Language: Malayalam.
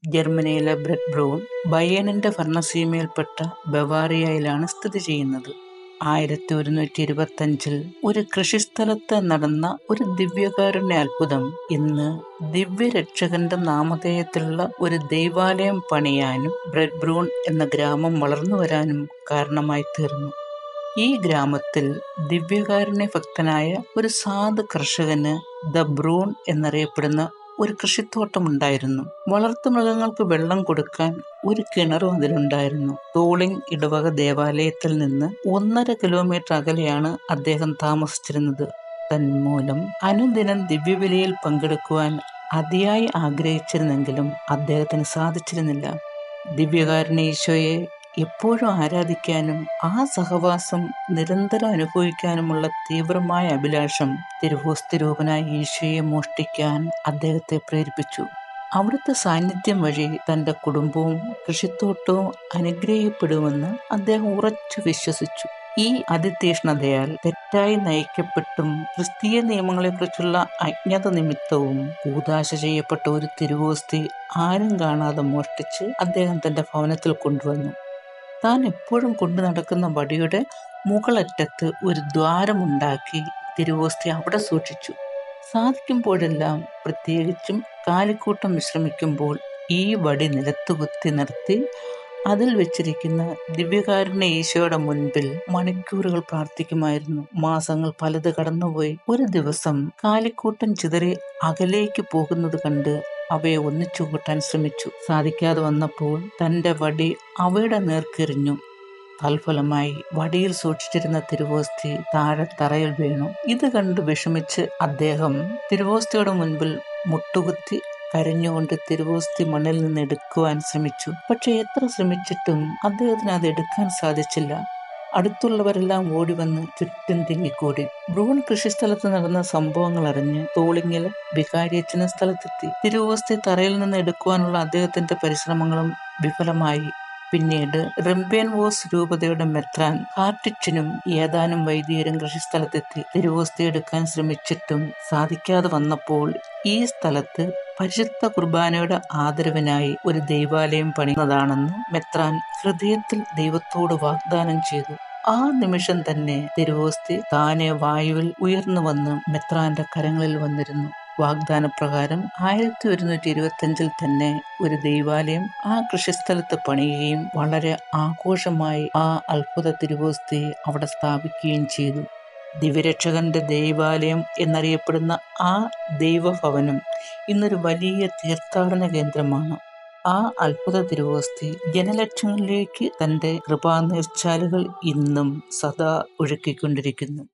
ജർമ്മനിയിലെ ബ്രെഡ് ബ്രൂൺ ബയേണിന്റെ ഭരണസീമയിൽപ്പെട്ട ബവാറിയയിലാണ് സ്ഥിതി ചെയ്യുന്നത്. 1125 ഒരു കൃഷിസ്ഥലത്ത് നടന്ന ഒരു ദിവ്യകാരുണ്യ അത്ഭുതം ഇന്ന് ദിവ്യരക്ഷകന്റെ നാമധേയത്തിലുള്ള ഒരു ദൈവാലയം പണിയാനും ബ്രെഡ് ബ്രൂൺ എന്ന ഗ്രാമം വളർന്നു വരാനും കാരണമായി തീർന്നു. ഈ ഗ്രാമത്തിൽ ദിവ്യകാരുണ്യ ഭക്തനായ ഒരു സാധു കർഷകന് ദ ബ്രൂൺ എന്നറിയപ്പെടുന്ന ഒരു കൃഷിത്തോട്ടമുണ്ടായിരുന്നു. വളർത്തുമൃഗങ്ങൾക്ക് വെള്ളം കൊടുക്കാൻ ഒരു കിണറും അതിലുണ്ടായിരുന്നു. തോളിംഗ് ഇടവക ദേവാലയത്തിൽ നിന്ന് 1.5 കിലോമീറ്റർ അകലെയാണ് അദ്ദേഹം താമസിച്ചിരുന്നത്. തന്മൂലം അനുദിനം ദിവ്യബലിയിൽ പങ്കെടുക്കുവാൻ അതിയായി ആഗ്രഹിച്ചിരുന്നെങ്കിലും അദ്ദേഹത്തിന് സാധിച്ചിരുന്നില്ല. ദിവ്യകാരുണ്യ ഈശോയെ എപ്പോഴും ആരാധിക്കാനും ആ സഹവാസം നിരന്തരം അനുഭവിക്കാനുമുള്ള തീവ്രമായ അഭിലാഷം തിരുവോസ്തിരൂപനായ ഈശോയെ മോഷ്ടിക്കാൻ അദ്ദേഹത്തെ പ്രേരിപ്പിച്ചു. അവിടുത്തെ സാന്നിധ്യം വഴി തൻ്റെ കുടുംബവും കൃഷിത്തോട്ടവും അനുഗ്രഹിക്കപ്പെടുമെന്ന് അദ്ദേഹം ഉറച്ചു വിശ്വസിച്ചു. ഈ അതിതീഷ്ണതയാൽ തെറ്റായി നയിക്കപ്പെട്ടും ക്രിസ്തീയ നിയമങ്ങളെക്കുറിച്ചുള്ള അജ്ഞത നിമിത്തവും കൂദാശ ചെയ്യപ്പെട്ട ഒരു തിരുവോസ്തി ആരും കാണാതെ മോഷ്ടിച്ച് അദ്ദേഹം തൻ്റെ ഭവനത്തിൽ കൊണ്ടുവന്നു. താൻ എപ്പോഴും കൊണ്ടു നടക്കുന്ന വടിയുടെ മുകളറ്റത്ത് ഒരു ദ്വാരമുണ്ടാക്കി തിരുവോസ്തി അവിടെ സൂക്ഷിച്ചു. സാധിക്കുമ്പോഴെല്ലാം, പ്രത്യേകിച്ചും കാലിക്കൂട്ടം വിശ്രമിക്കുമ്പോൾ, ഈ വടി നിലത്തുകുത്തി നിർത്തി അതിൽ വെച്ചിരിക്കുന്ന ദിവ്യകാരുണ്യ ഈശോയുടെ മുൻപിൽ മണിക്കൂറുകൾ പ്രാർത്ഥിക്കുമായിരുന്നു. മാസങ്ങൾ പലത് കടന്നുപോയി. ഒരു ദിവസം കാലിക്കൂട്ടം ചിതറി അകലേക്ക് പോകുന്നത് കണ്ട് അവയെ ഒന്നിച്ചു കൂട്ടാൻ ശ്രമിച്ചു. സാധിക്കാതെ വന്നപ്പോൾ തൻ്റെ വടി അവയുടെ നേർക്കെറിഞ്ഞു. തൽഫലമായി വടിയിൽ സൂക്ഷിച്ചിരുന്ന തിരുവോസ്തി താഴെ തറയിൽ വീണു. ഇത് കണ്ട് വിഷമിച്ച് അദ്ദേഹം തിരുവോസ്തിയുടെ മുൻപിൽ മുട്ടുകുത്തി കരഞ്ഞുകൊണ്ട് തിരുവോസ്തി മണ്ണിൽ നിന്ന് എടുക്കുവാൻ ശ്രമിച്ചു. പക്ഷെ എത്ര ശ്രമിച്ചിട്ടും അദ്ദേഹത്തിന് അത് എടുക്കാൻ സാധിച്ചില്ല. അടുത്തുള്ളവരെല്ലാം ഓടിവന്ന് ചുറ്റും തിങ്ങിക്കൂടി. ബ്രൂൺ കൃഷിസ്ഥലത്ത് നടന്ന സംഭവങ്ങൾ അറിഞ്ഞ് തോളിങ്ങിലെ വികാരിയച്ഛന് സ്ഥലത്തെത്തി. തിരുവോസ്തി തറയിൽ നിന്ന് എടുക്കുവാനുള്ള അദ്ദേഹത്തിന്റെ പരിശ്രമങ്ങളും വിഫലമായി. പിന്നീട് റെംബേൻവോസ് രൂപതയുടെ മെത്രാൻ ഹാർട്ടിച്ചിനും ഏതാനും വൈദികരും കൃഷിസ്ഥലത്തെത്തി. തിരുവോസ്തി എടുക്കാൻ ശ്രമിച്ചിട്ടും സാധിക്കാതെ വന്നപ്പോൾ ഈ സ്ഥലത്ത് പരിശുദ്ധ കുർബാനയുടെ ആദരവിനായി ഒരു ദൈവാലയം പണിയുന്നതാണെന്ന് മെത്രാൻ ഹൃദയത്തിൽ ദൈവത്തോട് വാഗ്ദാനം ചെയ്തു. ആ നിമിഷം തന്നെ തിരുവോസ്തി താനെ വായുവിൽ ഉയർന്നു വന്ന് മെത്രാന്റെ കരങ്ങളിൽ വന്നിരുന്നു. വാഗ്ദാനപ്രകാരം 1125 തന്നെ ഒരു ദൈവാലയം ആ കൃഷിസ്ഥലത്ത് പണിയുകയും വളരെ ആഘോഷമായി ആ അത്ഭുത തിരുവോസ്തി അവിടെ സ്ഥാപിക്കുകയും ചെയ്തു. ദിവ്യരക്ഷകന്റെ ദൈവാലയം എന്നറിയപ്പെടുന്ന ആ ദൈവഭവനം ഇന്നൊരു വലിയ തീർത്ഥാടന കേന്ദ്രമാണ്. ആ അത്ഭുത തിരുവോസ്തി ജനലക്ഷങ്ങളിലേക്ക് തന്റെ കൃപാനീർച്ചാലുകൾ ഇന്നും സദാ ഒഴുക്കിക്കൊണ്ടിരിക്കുന്നു.